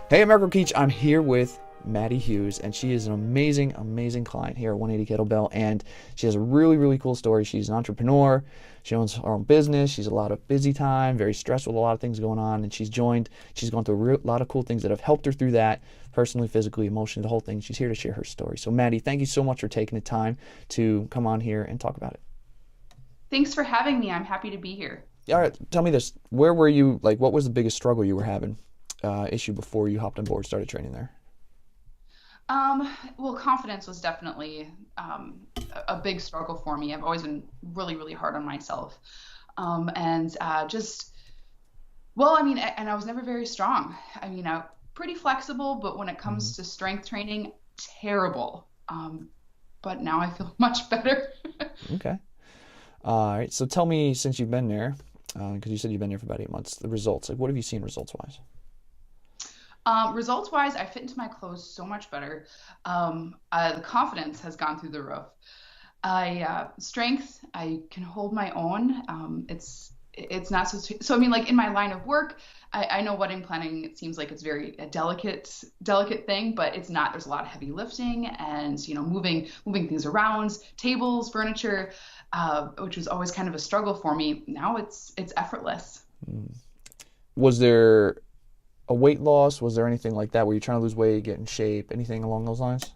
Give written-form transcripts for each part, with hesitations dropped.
Hey, I'm Marco Keach. I'm here with Maddie Hughes, and she is an amazing, amazing client here at 180 Kettlebell, and she has a really, really cool story. She's an entrepreneur. She owns her own business. She's a lot of busy time, very stressed with a lot of things going on, and she's gone through a lot of cool things that have helped her through that, personally, physically, emotionally, the whole thing. She's here to share her story. So, Maddie, thank you so much for taking the time to come on here and talk about it. Thanks for having me. I'm happy to be here. All right, tell me this. Where were you, like, what was the biggest struggle you were having, issue before you hopped on board, started training there? Well, confidence was definitely a big struggle for me. I've always been really, really hard on myself. And just, well, I mean, and I was never very strong. I mean, I'm pretty flexible, but when it Mm-hmm. comes to strength training, terrible. But now I feel much better. Okay. All right. So tell me, since you've been there, because you said you've been there for about 8 months, the results. Like, what have you seen results wise? Results wise, I fit into my clothes so much better. The confidence has gone through the roof. I strength, I can hold my own. It's not so. I mean, like in my line of work, I know wedding planning. It seems like it's very a delicate thing, but it's not. There's a lot of heavy lifting and moving things around, tables, furniture, which was always kind of a struggle for me. Now it's effortless. Mm. Was there a weight loss? Was there anything like that? Were you trying to lose weight, get in shape, anything along those lines?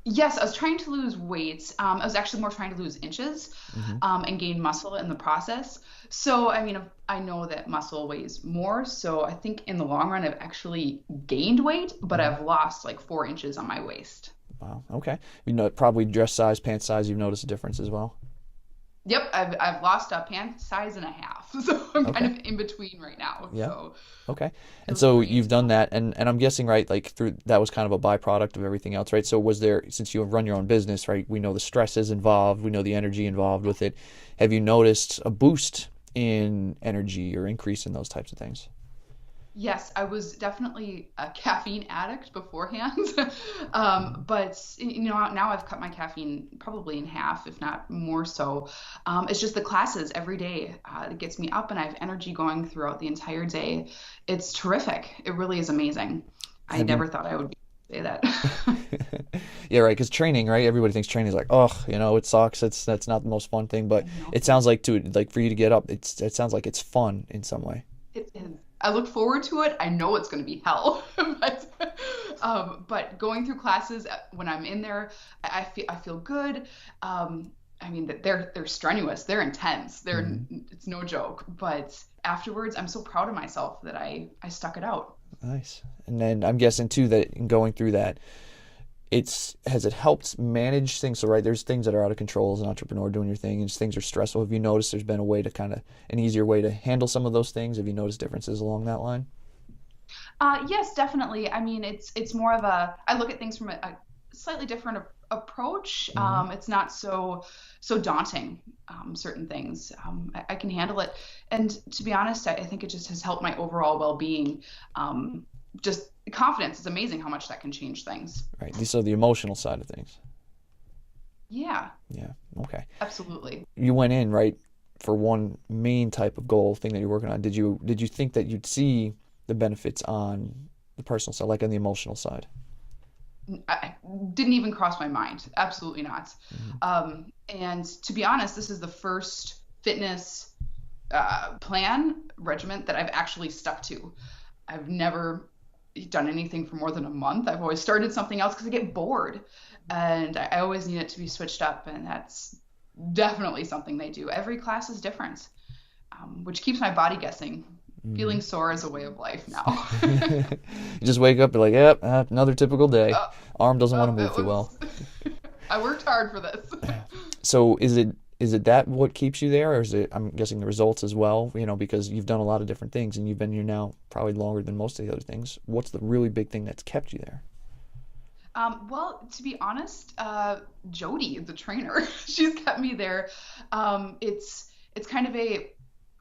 Yes, I was trying to lose weight. I was actually more trying to lose inches Mm-hmm. and gain muscle in the process. So, I mean, I know that muscle weighs more. So, I think in the long run, I've actually gained weight, but Mm-hmm. I've lost like 4 inches on my waist. Wow. Okay. You know, probably dress size, pant size. You've noticed a difference as well. Yep, I've lost a pant size and a half. So, I'm kind Okay. of in between right now. Yeah. So, Okay. And feels so great. you've done that, and I'm guessing, right, like through that was kind of a byproduct of everything else, right? So was there, since you run your own business, right, we know the stresses involved, we know the energy involved with it. Have you noticed a boost in energy or increase in those types of things? Yes, I was definitely a caffeine addict beforehand. But now I've cut my caffeine probably in half, if not more so. It's just the classes every day. It gets me up and I have energy going throughout the entire day. It's terrific. It really is amazing. I Have you? never thought I would say that. Yeah, right. Because training, right? Everybody thinks training is like, oh, it sucks. That's not the most fun thing. But I know. it sounds like to like for you to get up, it sounds like it's fun in some way. It is. I look forward to it. I know it's going to be hell, but going through classes when I'm in there, I feel good. I mean that they're strenuous, they're intense, Hmm. it's no joke. But afterwards, I'm so proud of myself that I stuck it out. Nice. And then I'm guessing too that in going through that, it's has it helped manage things? So right, there's things that are out of control as an entrepreneur doing your thing, and just things are stressful. Have you noticed there's been a way to kind of an easier way to handle some of those things? Have you noticed differences along that line? Yes, definitely. I mean, it's more of a I look at things from a slightly different approach. Hmm. It's not so daunting. Certain things I can handle it, and to be honest, I think it just has helped my overall well-being. Just confidence. It's amazing how much that can change things. Right. So the emotional side of things. Yeah, Yeah. Okay. absolutely. You went in right for one main type of goal thing that you're working on. Did you think that you'd see the benefits on the personal side, like on the emotional side? I didn't even cross my mind. Absolutely not. Hmm. And to be honest, this is the first fitness plan regiment that I've actually stuck to. I've never done anything for more than a month. I've always started something else because I get bored, and I always need it to be switched up. And that's definitely something they do. Every class is different, which keeps my body guessing. Hmm. Feeling sore is a way of life now. You just wake up, you're like, yep, another typical day. uh, Arm doesn't want to move it too well. was. I worked hard for this. So is it that what keeps you there, or is it? I'm guessing the results as well. Because you've done a lot of different things, and you've been here now probably longer than most of the other things. What's the really big thing that's kept you there? Well, to be honest, Jody, the trainer, she's kept me there. It's kind of a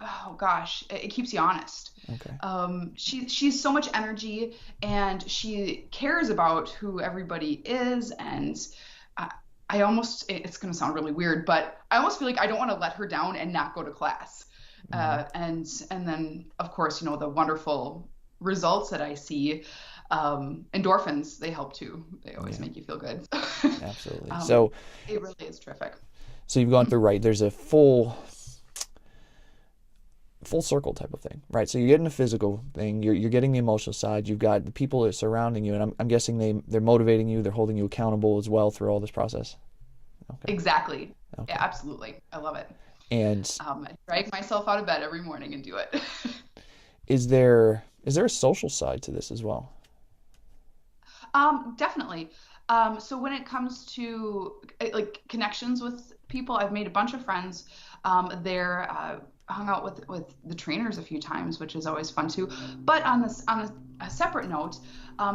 oh gosh, it keeps you honest. Okay. She's so much energy and she cares about who everybody is, and I, I almost it's going to sound really weird, but I almost feel like I don't want to let her down and not go to class. Hmm. And then of course the wonderful. results that I see, endorphins, they help too. They always Yeah, make you feel good. absolutely. um, So, it really is terrific. so you've gone through, right? There's a full circle type of thing, right? So you're getting the physical thing, you're getting the emotional side, you've got the people that are surrounding you, and I'm guessing they're motivating you, they're holding you accountable as well through all this process. Okay, Exactly. Yeah, okay. absolutely. I love it. And I drag myself out of bed every morning and do it. is there a social side to this as well? Definitely. So when it comes to like connections with people, I've made a bunch of friends. There, hung out with the trainers a few times, which is always fun too. But a separate note,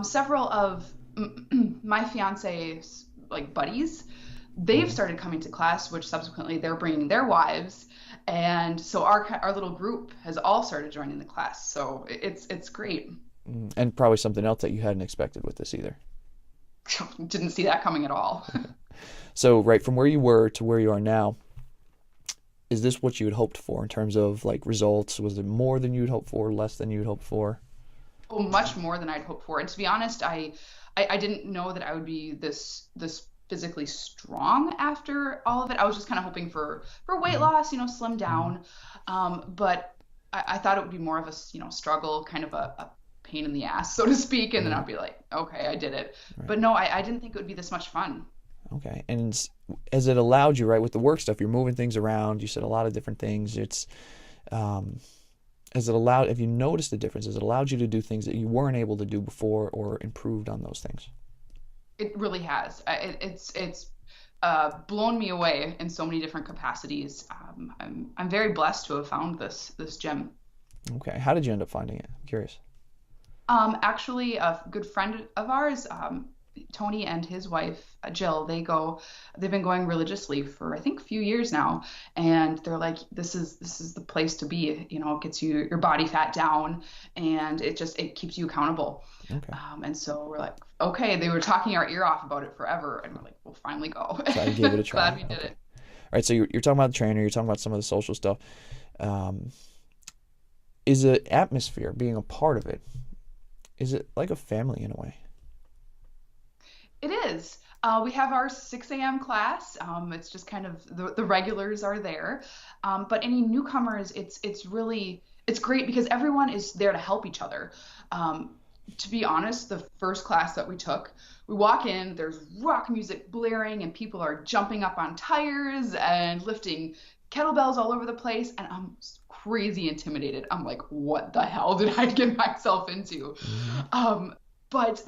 several of my fiance's like buddies, they've Mm-hmm. started coming to class, which subsequently they're bringing their wives, and so our little group has all started joining the class. So it's great. And probably something else that you hadn't expected with this either. Didn't see that coming at all. So, right from where you were to where you are now, is this what you had hoped for in terms of like results? Was it more than you'd hoped for, less than you'd hoped for? Oh, much more than I'd hoped for. And to be honest, I didn't know that I would be this physically strong after all of it. I was just kind of hoping for weight Hmm. loss, slim down. But I thought it would be more of a struggle, kind of a pain in the ass, so to speak. And then Yeah. I'd be like, okay, I did it. Right. But no, I didn't think it would be this much fun. Okay. And as it allowed you, right, with the work stuff, you're moving things around. You said a lot of different things. Um, has it allowed, have you noticed the difference? Has it allowed you to do things that you weren't able to do before or improved on those things? It really has. It's blown me away in so many different capacities. I'm very blessed to have found this gym. Okay. How did you end up finding it? I'm curious. Actually, a good friend of ours, Tony and his wife Jill, they've been going religiously for I think a few years now, and they're like, this is the place to be. It gets your body fat down, and it keeps you accountable. Okay. And so we're like, okay. They were talking our ear off about it forever, and we're like, we'll finally go. So I gave it a Glad try. we did Okay. it. All right. So you're talking about the trainer, you're talking about some of the social stuff. Um, is the atmosphere, being a part of it, is it like a family in a way? It is. We have our 6 a.m. class. It's just kind of the regulars are there, but any newcomers, it's great because everyone is there to help each other. Um, to be honest, the first class that we took, we walk in, there's rock music blaring, and people are jumping up on tires and lifting kettlebells all over the place, and I'm crazy intimidated. I'm like, what the hell did I get myself into? Hmm. Um, but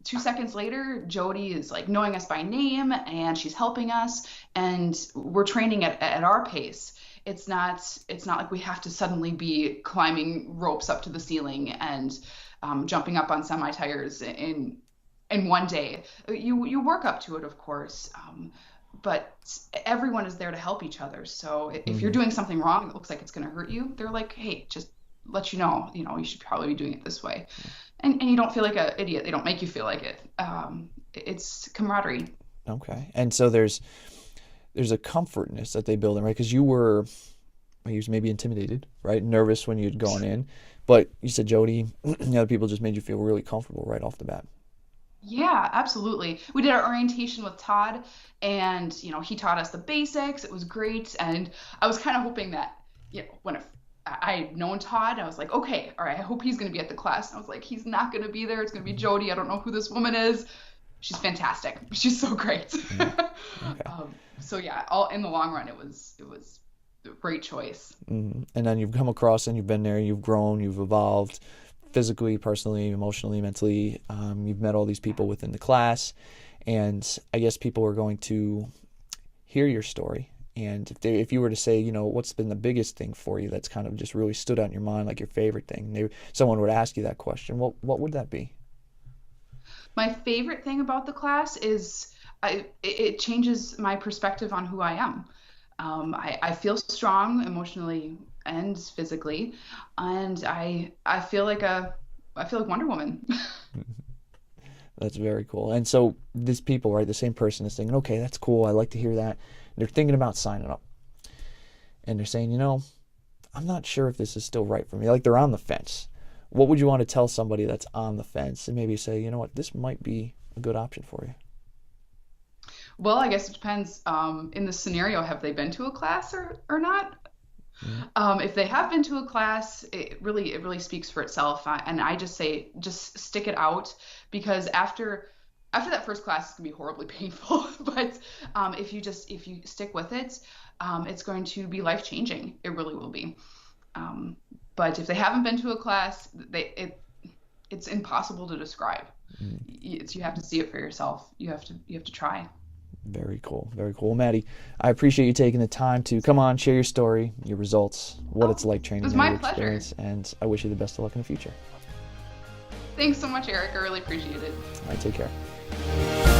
2 seconds later, Jody is like knowing us by name and she's helping us, and we're training at our pace. It's not like we have to suddenly be climbing ropes up to the ceiling and jumping up on semi tires in one day. You work up to it, of course, but everyone is there to help each other. So if you're Hmm. doing something wrong that looks like it's going to hurt you, they're like, hey, just let you should probably be doing it this way, and you don't feel like an idiot. They don't make you feel like it. It's camaraderie. Okay. And so there's a comfortness that they build in, right? Because you was maybe intimidated, right? Nervous when you'd gone in, but you said Jody, the other people just made you feel really comfortable right off the bat. Yeah, absolutely. We did our orientation with Todd, and he taught us the basics. It was great, and I was kind of hoping that when I'd known Todd, I was like, okay, all right, I hope he's going to be at the class. And I was like, he's not going to be there. It's going to be Jody. I don't know who this woman is. She's fantastic. She's so great. Yeah. Okay. So yeah, all in the long run, it was a great choice. And then you've come across and you've been there, you've grown, you've evolved physically, personally, emotionally, mentally. You've met all these people within the class, and I guess people are going to hear your story. And if you were to say, what's been the biggest thing for you that's kind of just really stood out in your mind, like your favorite thing, someone would ask you that question, what would that be? My favorite thing about the class is it changes my perspective on who I am. I feel strong emotionally and physically, and I feel like Wonder Woman. That's very cool. And so these people, right, the same person is thinking, okay, that's cool. I like to hear that. And they're thinking about signing up. And they're saying, I'm not sure if this is still right for me. Like they're on the fence. what would you want to tell somebody that's on the fence and maybe say, you know what, this might be a good option for you? Well, I guess it depends. In the scenario, have they been to a class or not? Mm-hmm. If they have been to a class, it really speaks for itself. And I just say just stick it out, because after that first class, it's gonna be horribly painful. But if you stick with it, it's going to be life changing. It really will be. Um, but if they haven't been to a class, it's impossible to describe. You have to see it for yourself. You have to try. Very cool. Very cool. Well, Maddie, I appreciate you taking the time to come on, share your story, your results, what Oh, it's like it training was there, my your pleasure. experience, and I wish you the best of luck in the future. Thanks so much, Eric. I really appreciate it. All right, take care.